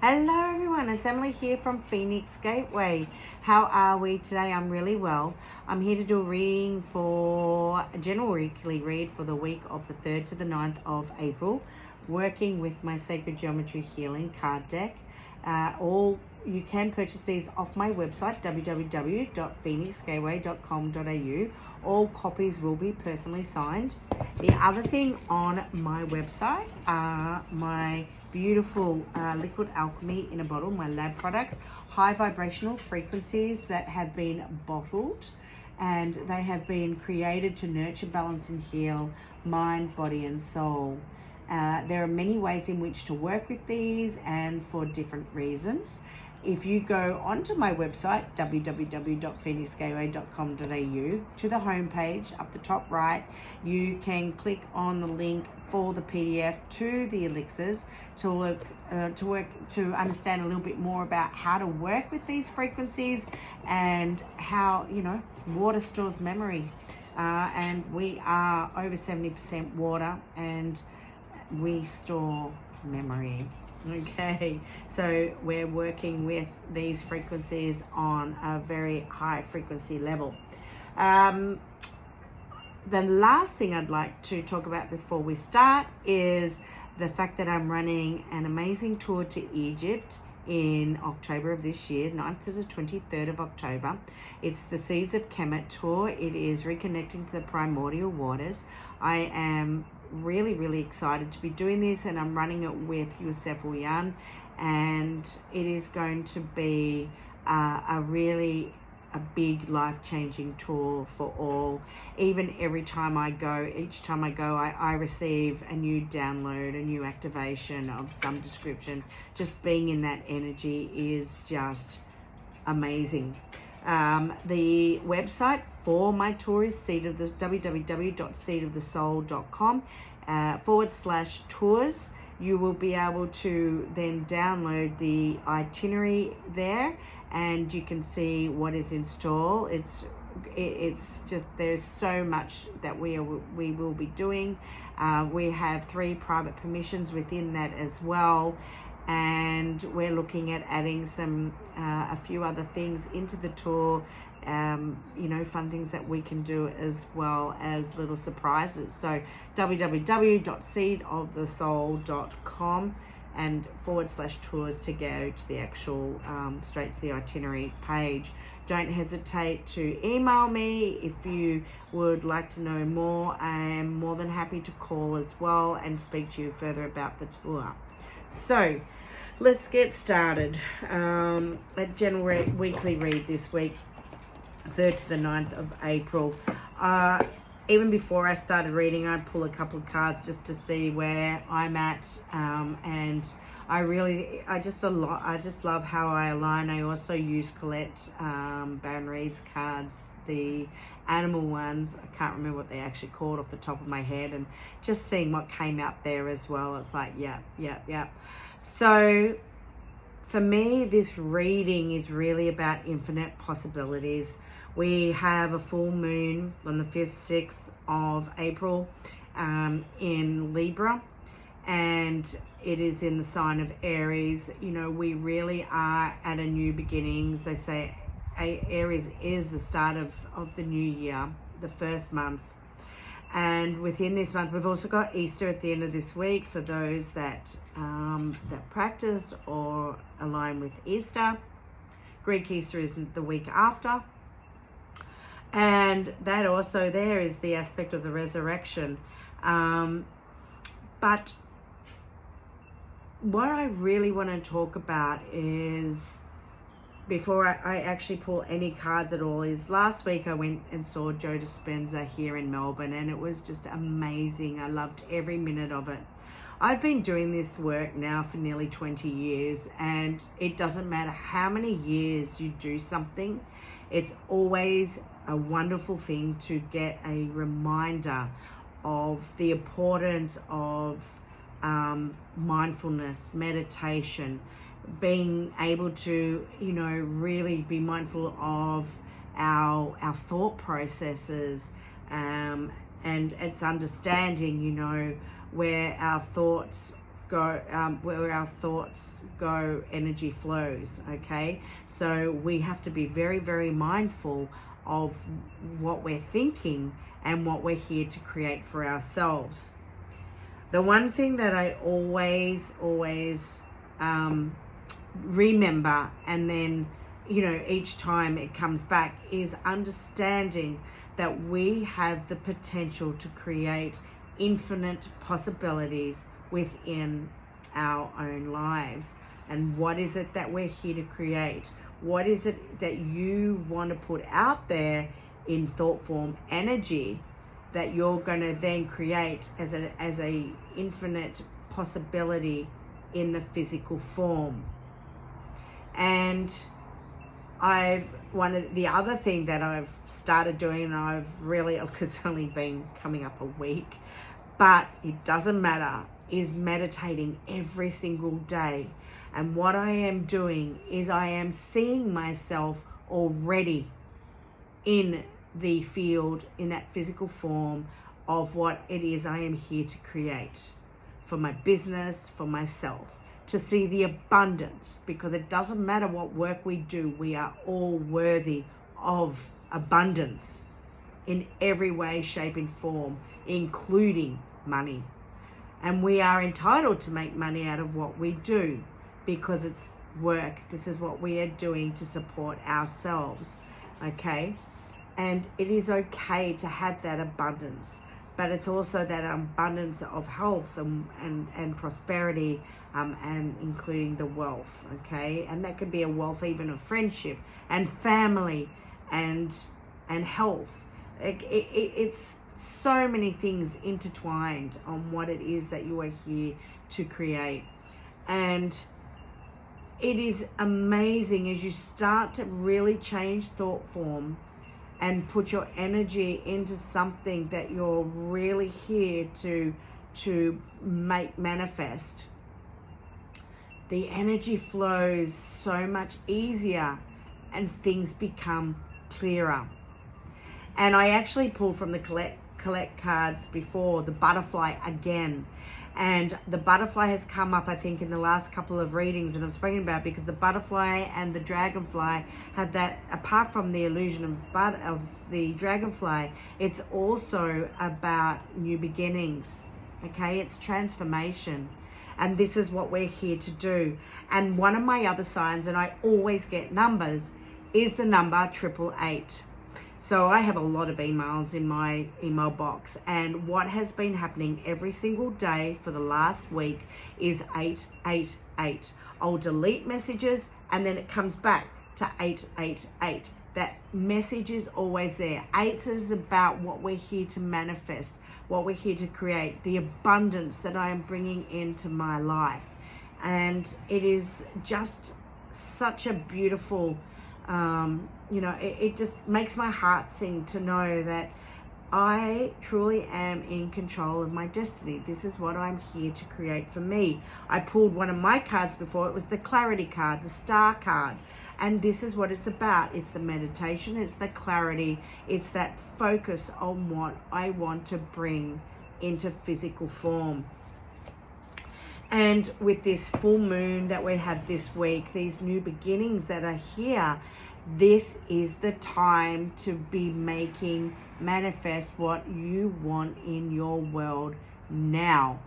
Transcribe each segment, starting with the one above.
Hello everyone, it's Emily here from Phoenix Gateway. How are we today? I'm really well. I'm here to do a reading a general weekly read for the week of the 3rd to the 9th of April, working with my Sacred Geometry Healing card deck. You can purchase these off my website, www.phoenixgateway.com.au. All copies will be personally signed. The other thing on my website are my beautiful liquid alchemy in a bottle, my lab products, high vibrational frequencies that have been bottled, and they have been created to nurture, balance and heal mind, body and soul. There are many ways in which to work with these and for different reasons. If you go onto my website, www.phoenixgateway.com.au, to the homepage up the top right, you can click on the link for the PDF to the elixirs to understand a little bit more about how to work with these frequencies and how, water stores memory. And we are over 70% water and we store memory. Okay, so we're working with these frequencies on a very high frequency level. The last thing I'd like to talk about before we start is the fact that I'm running an amazing tour to Egypt in October of this year, 9th to the 23rd of October. It's the Seeds of Kemet tour. It is reconnecting to the primordial waters. I am really excited to be doing this, and I'm running it with Youssef Ouyan, and it is going to be a big life-changing tour for all. Even each time I go, I receive a new download, a new activation of some description. Just being in that energy is just amazing. The website for my tour is www.seedofthesoul.com/tours. You will be able to then download the itinerary there, and you can see what is in store. It's just, there's so much that we will be doing. We have 3 private permissions within that as well, and we're looking at adding a few other things into the tour, fun things that we can do as well as little surprises. So www.seedofthesoul.com and /tours to go to the actual straight to the itinerary page. Don't hesitate to email me if you would like to know more. I am more than happy to call as well and speak to you further about the tour. So let's get started. A general weekly read this week, 3rd to the 9th of April. Even before I started reading, I'd pull a couple of cards just to see where I'm at, and I just love how I align. I also use Colette Baron Reid's cards, the animal ones. I can't remember what they actually called off the top of my head, and just seeing what came out there as well. It's like, yeah. So for me, this reading is really about infinite possibilities. We have a full moon on the 5th, 6th of April in Libra, and it is in the sign of Aries. We really are at a new beginning. They say Aries is the start of the new year, the first month. And within this month, we've also got Easter at the end of this week for those that practice or align with Easter. Greek Easter is the week after. And that also there is the aspect of the resurrection. But what I really want to talk about is, before I actually pull any cards at all, is last week I went and saw Joe Dispenza here in Melbourne, and it was just amazing. I loved every minute of it. I've been doing this work now for nearly 20 years, and it doesn't matter how many years you do something, it's always a wonderful thing to get a reminder of the importance of mindfulness, meditation, being able to, really be mindful of our thought processes, and it's understanding, where our thoughts go, where our thoughts go, energy flows. Okay, so we have to be very, very mindful of what we're thinking and what we're here to create for ourselves. The one thing that I always remember, and then, you know, each time it comes back, is understanding that we have the potential to create infinite possibilities within our own lives. And what is it that we're here to create? What is it that you want to put out there in thought form energy that you're going to then create as a infinite possibility in the physical form? And the other thing that I've started doing, and it's only been coming up a week, but it doesn't matter, is meditating every single day. And what I am doing is I am seeing myself already in the field, in that physical form of what it is I am here to create for my business, for myself, to see the abundance, because it doesn't matter what work we do, we are all worthy of abundance in every way, shape, and form, including money. And we are entitled to make money out of what we do, because it's work. This is what we are doing to support ourselves, okay? And it is okay to have that abundance, but it's also that abundance of health and prosperity, and including the wealth, okay? And that could be a wealth even of friendship and family and health. It's so many things intertwined on what it is that you are here to create. And it is amazing as you start to really change thought form and put your energy into something that you're really here to make manifest. The energy flows so much easier and things become clearer. And I actually pulled from the collect cards before, the butterfly again. And the butterfly has come up, I think, in the last couple of readings, and I've spoken about it because the butterfly and the dragonfly have that, apart from the illusion of the dragonfly, it's also about new beginnings, okay? It's transformation. And this is what we're here to do. And one of my other signs, and I always get numbers, is the number 888. So I have a lot of emails in my email box, and what has been happening every single day for the last week is 888. I'll delete messages and then it comes back to 888. That message is always there. 8 is about what we're here to manifest, what we're here to create, the abundance that I am bringing into my life. And it is just such a beautiful, it just makes my heart sing to know that I truly am in control of my destiny. This is what I'm here to create for me. I pulled one of my cards before. It was the clarity card, the star card. And this is what it's about. It's the meditation, it's the clarity, it's that focus on what I want to bring into physical form. And with this full moon that we have this week, these new beginnings that are here, this is the time to be making manifest what you want in your world now.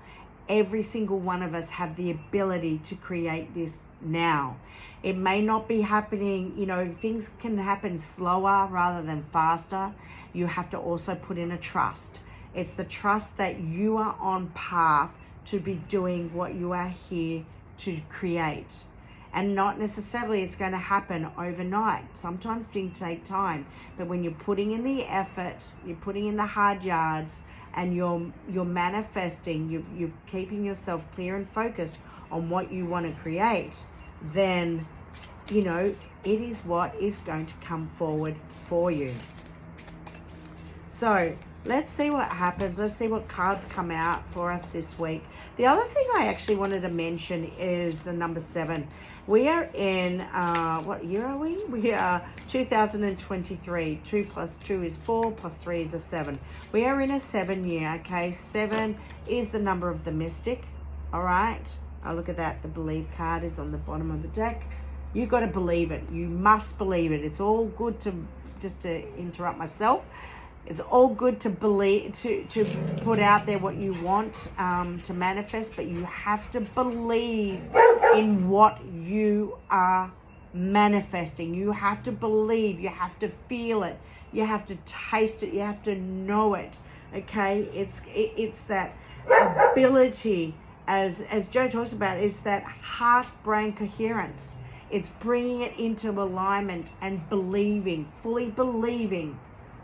Every single one of us have the ability to create this now. It may not be happening, things can happen slower rather than faster. You have to also put in a trust. It's the trust that you are on path to be doing what you are here to create. And not necessarily it's going to happen overnight. Sometimes things take time. But when you're putting in the effort, you're putting in the hard yards, and you're manifesting, you're keeping yourself clear and focused on what you want to create, then, it is what is going to come forward for you. So let's see what happens. Let's see what cards come out for us this week. The other thing I actually wanted to mention is the number 7. We are in, what year are we? We are 2023. 2 plus 2 is 4, plus 3 is a 7. We are in a 7 year, okay? 7 is the number of the mystic, All right. Oh, look at that. The believe card is on the bottom of the deck. You got to believe it. You must believe it. It's all good to, just to interrupt myself, it's all good to believe, to put out there what you want to manifest, but you have to believe in what you are manifesting. You have to believe, you have to feel it, you have to taste it, you have to know it. Okay, it's that ability, as Joe talks about, it's that heart-brain coherence. It's bringing it into alignment and believing, fully believing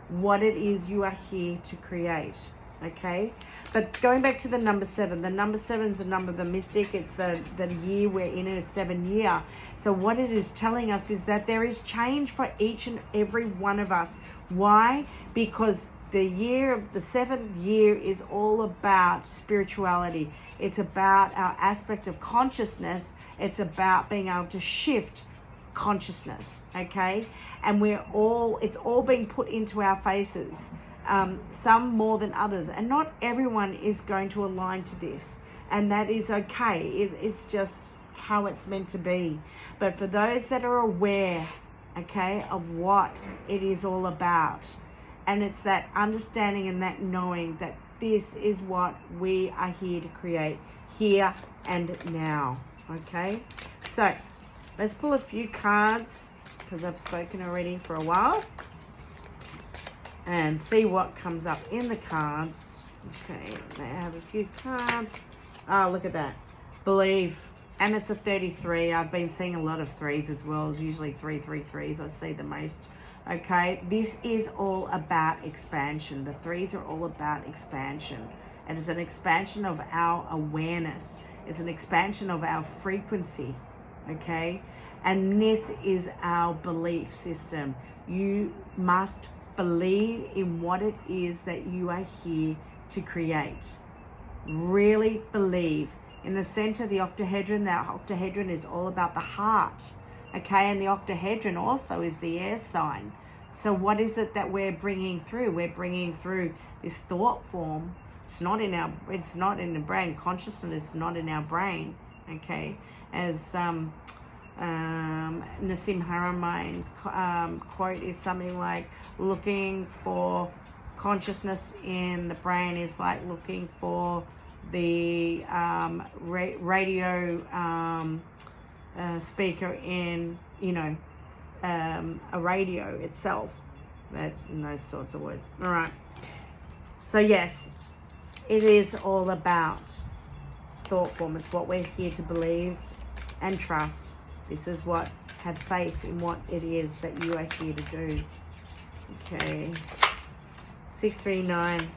what it is you are here to create. Okay, but going back to the number 7, the number 7 is the number of the mystic. It's the year we're in, a 7 year. So what it is telling us is that there is change for each and every one of us. Why? Because the 7th year is all about spirituality. It's about our aspect of consciousness. It's about being able to shift consciousness, okay? And it's all being put into our faces, some more than others, and not everyone is going to align to this, and that is okay. It's just how it's meant to be. But for those that are aware, okay, of what it is all about, and it's that understanding and that knowing that this is what we are here to create, here and now. Okay, so let's pull a few cards, because I've spoken already for a while, and see what comes up in the cards. Okay, I have a few cards. Oh, look at that. Believe. And it's a 33. I've been seeing a lot of 3s as well. It's usually 333s I see the most. Okay, this is all about expansion. The 3s are all about expansion. And it's an expansion of our awareness. It's an expansion of our frequency. Okay, and this is our belief system. You must believe in what it is that you are here to create. Really believe. In the center of the octahedron, that octahedron is all about the heart. Okay, and the octahedron also is the air sign. So what is it that we're bringing through? We're bringing through this thought form. It's not in the brain. Consciousness is not in our brain. Okay, as Nassim Harameyn's quote is something like, looking for consciousness in the brain is like looking for the radio speaker in, a radio itself. That, in those sorts of words. All right. So yes, it is all about thought form. It's what we're here to believe and trust. This is what, have faith in what it is that you are here to do. Okay. 639.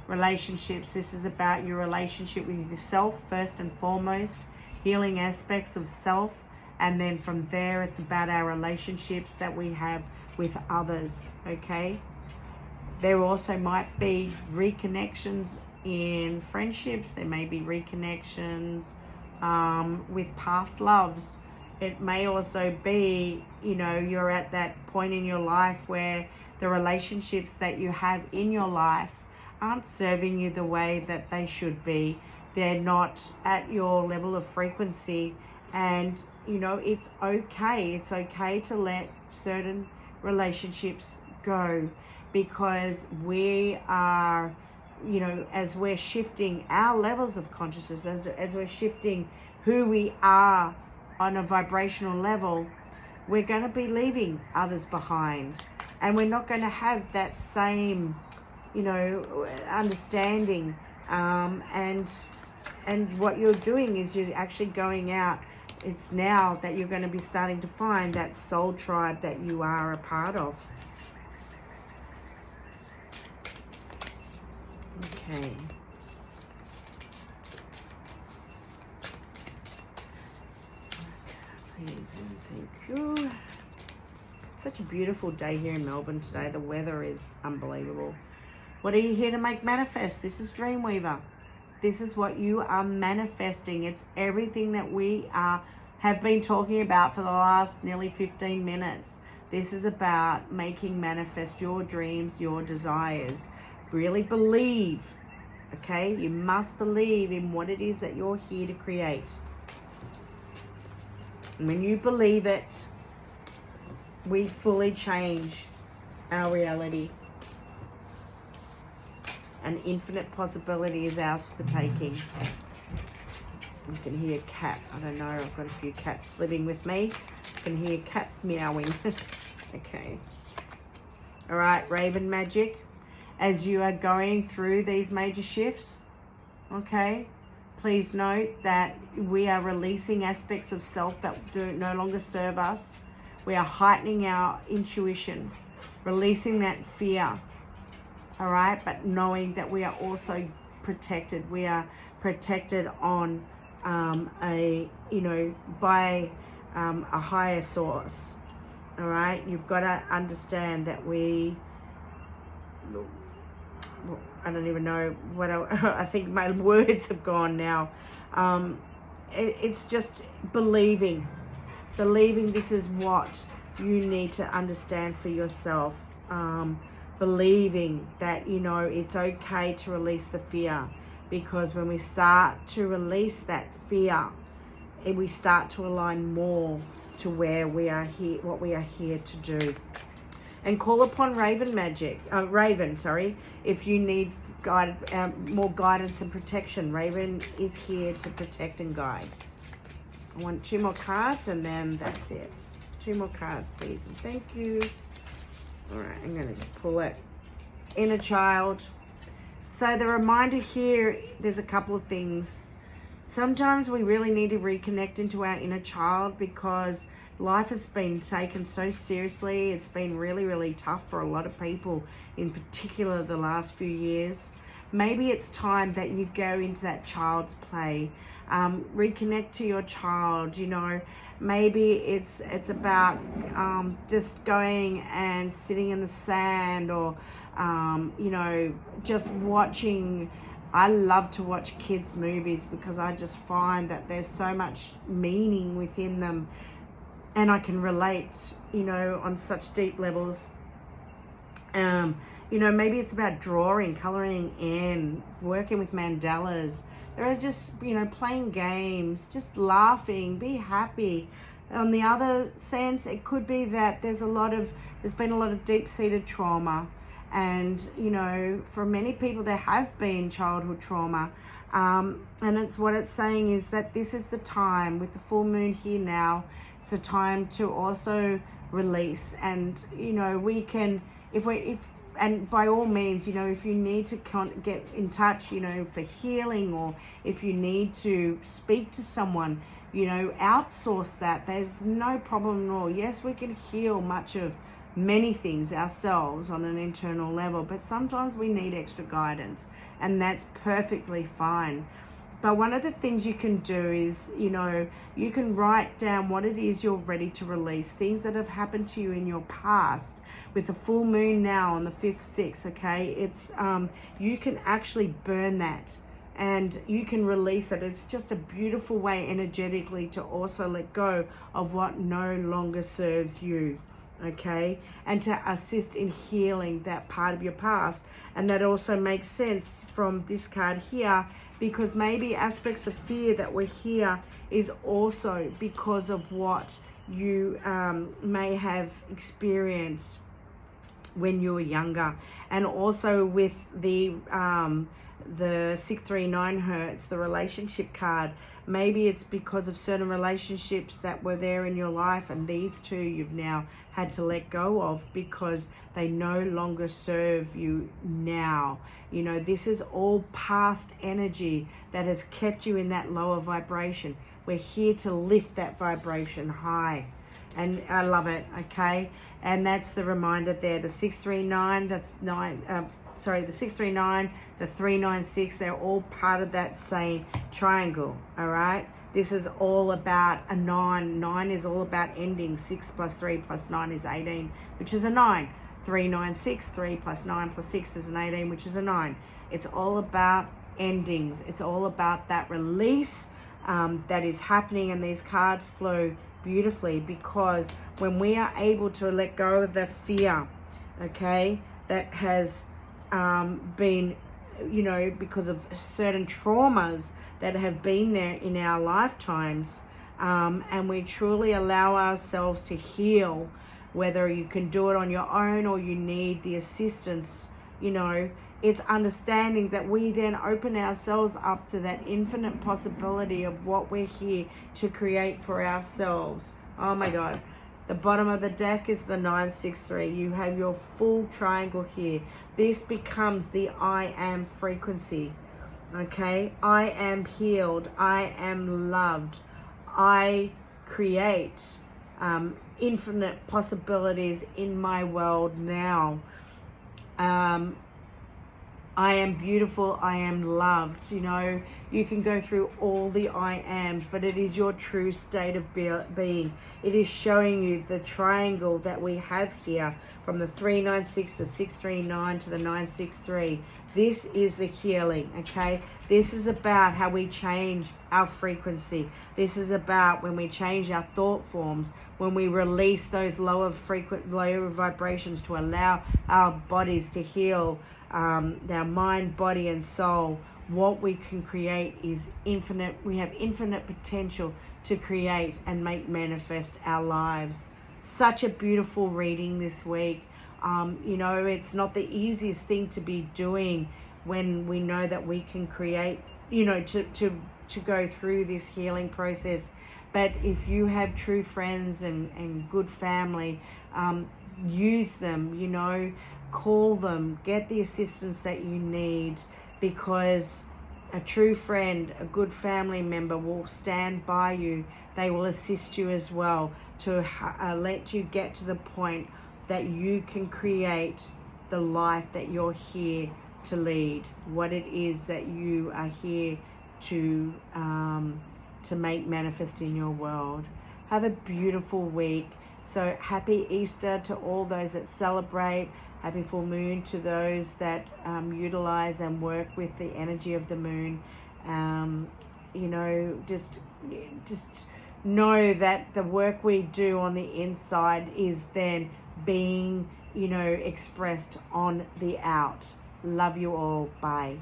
Relationships. This is about your relationship with yourself first and foremost. Healing aspects of self. And then from there, it's about our relationships that we have with others. Okay. There also might be reconnections in friendships. There may be reconnections with past loves. It may also be, you're at that point in your life where the relationships that you have in your life aren't serving you the way that they should be. They're not at your level of frequency, and it's okay. It's okay to let certain relationships go, because we are, as we're shifting our levels of consciousness, as we're shifting who we are on a vibrational level, we're going to be leaving others behind, and we're not going to have that same understanding, and what you're doing is you're actually going out. It's now that you're going to be starting to find that soul tribe that you are a part of. Okay. Please and thank you. Such a beautiful day here in Melbourne today. The weather is unbelievable. What are you here to make manifest? This is Dreamweaver. This is what you are manifesting. It's everything that we have been talking about for the last nearly 15 minutes. This is about making manifest your dreams, your desires. Really believe, okay? You must believe in what it is that you're here to create. And when you believe it, we fully change our reality. An infinite possibility is ours for the taking. You can hear a cat. I don't know, I've got a few cats living with me. You can hear cats meowing. Okay. All right, Raven Magic. As you are going through these major shifts, okay, please note that we are releasing aspects of self that do no longer serve us. We are heightening our intuition, releasing that fear, all right, but knowing that we are also protected. We are protected on by a higher source, all right? You've got to understand that I don't even know what I think my words have gone now. It's just believing this is what you need to understand for yourself. Believing that, it's okay to release the fear, because when we start to release that fear, we start to align more to where we are here, what we are here to do. And call upon Raven, if you need more guidance and protection. Raven is here to protect and guide. I want 2 more cards, and then that's it. 2 more cards, please, and thank you. All right, I'm going to just pull it. Inner child. So the reminder here, there's a couple of things. Sometimes we really need to reconnect into our inner child, because life has been taken so seriously. It's been really, really tough for a lot of people, in particular the last few years. Maybe it's time that you go into that child's play. Reconnect to your child. Maybe it's about just going and sitting in the sand, or just watching. I love to watch kids' movies, because I just find that there's so much meaning within them, and I can relate, on such deep levels. Maybe it's about drawing, coloring in, working with mandalas. There are just, playing games, just laughing, be happy. On the other sense, it could be that there's been a lot of deep-seated trauma. And, for many people, there have been childhood trauma. And what it's saying is that this is the time, with the full moon here now, it's a time to also release. And, and by all means, if you need to get in touch, for healing, or if you need to speak to someone, outsource that. There's no problem at all. Yes, we can heal many things ourselves on an internal level, but sometimes we need extra guidance, and that's perfectly fine. But one of the things you can do is, you can write down what it is you're ready to release, things that have happened to you in your past. With the full moon now on the 5th, 6th, okay, it's you can actually burn that, and you can release it. It's just a beautiful way energetically to also let go of what no longer serves you. Okay, and to assist in healing that part of your past. And that also makes sense from this card here, because maybe aspects of fear that were here is also because of what you may have experienced when you were younger. And also with the 639 Hertz, the relationship card, maybe it's because of certain relationships that were there in your life, and these two you've now had to let go of because they no longer serve you now. This is all past energy that has kept you in that lower vibration. We're here to lift that vibration high, and I love it. Okay, and that's the reminder there. The 639, the 639, the 396, they're all part of that same triangle, all right? This is all about a 9. 9 is all about ending. 6 plus 3 plus 9 is 18, which is a 9. 396, 3 plus 9 plus 6 is an 18, which is a 9. It's all about endings. It's all about that release that is happening, and these cards flow beautifully, because when we are able to let go of the fear, okay, that has been because of certain traumas that have been there in our lifetimes, and we truly allow ourselves to heal, whether you can do it on your own or you need the assistance, it's understanding that we then open ourselves up to that infinite possibility of what we're here to create for ourselves. Oh my God. The bottom of the deck is the 963. You have your full triangle here. This becomes the I am frequency. Okay? I am healed. I am loved. I create infinite possibilities in my world now. I am beautiful, I am loved. You can go through all the I ams, but it is your true state of being. It is showing you the triangle that we have here from the 396 to 639 to the 963. This is the healing, okay? This is about how we change our frequency. This is about when we change our thought forms, when we release those lower vibrations to allow our bodies to heal, our mind, body, and soul. What we can create is infinite. We have infinite potential to create and make manifest our lives. Such a beautiful reading this week. It's not the easiest thing to be doing when we know that we can create, to go through this healing process. But if you have true friends and good family, use them, call them, get the assistance that you need, because a true friend, a good family member will stand by you. They will assist you as well to let you get to the point that you can create the life that you're here to lead, what it is that you are here to make manifest in your world. Have a beautiful week. So happy Easter to all those that celebrate. Happy full moon to those that utilize and work with the energy of the moon. Just know that the work we do on the inside is then being, expressed on the out. Love you all. Bye.